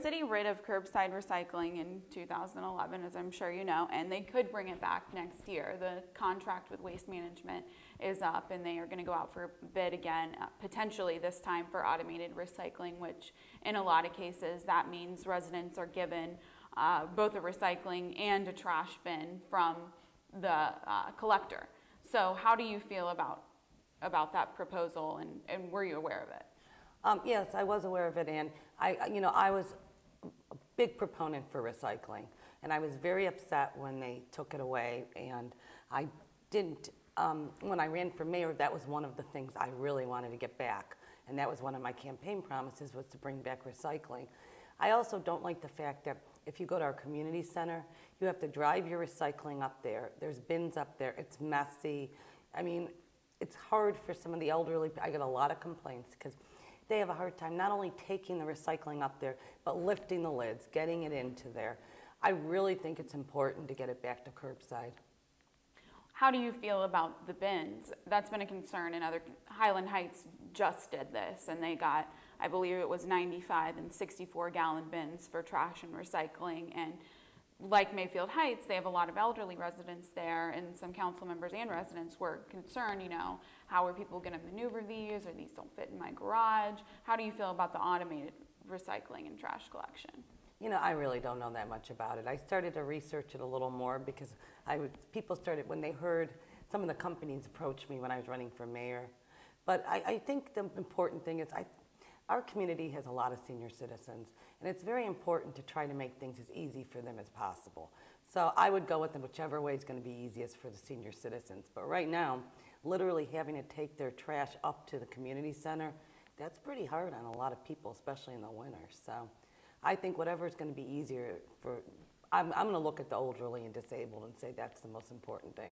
city rid of curbside recycling in 2011, as I'm sure you know, and they could bring it back next year. The contract with Waste Management is up, and they are going to go out for a bid again, potentially this time for automated recycling, which in a lot of cases that means residents are given both a recycling and a trash bin from the collector. So how do you feel about that proposal, and were you aware of it? Yes, I was aware of it, and I was a big proponent for recycling, and I was very upset when they took it away. And I didn't. When I ran for mayor, that was one of the things I really wanted to get back, and that was one of my campaign promises, was to bring back recycling. I also don't like the fact that if you go to our community center, you have to drive your recycling up there. There's bins up there. It's messy. I mean, it's hard for some of the elderly. I get a lot of complaints because they have a hard time not only taking the recycling up there, but lifting the lids, getting it into there. I really think it's important to get it back to curbside. How do you feel about the bins? That's been a concern, and Highland Heights just did this, and they got, I believe it was 95 and 64-gallon bins for trash and recycling. And like Mayfield Heights, they have a lot of elderly residents there, and some council members and residents were concerned, how are people going to maneuver these, or these don't fit in my garage? How do you feel about the automated recycling and trash collection? I really don't know that much about it. I started to research it a little more because people started, when they heard some of the companies approach me when I was running for mayor. But I think the important thing is our community has a lot of senior citizens, and it's very important to try to make things as easy for them as possible. So I would go with them whichever way is going to be easiest for the senior citizens. But right now, literally having to take their trash up to the community center, that's pretty hard on a lot of people, especially in the winter. So I think whatever is going to be easier I'm going to look at the elderly and disabled and say that's the most important thing.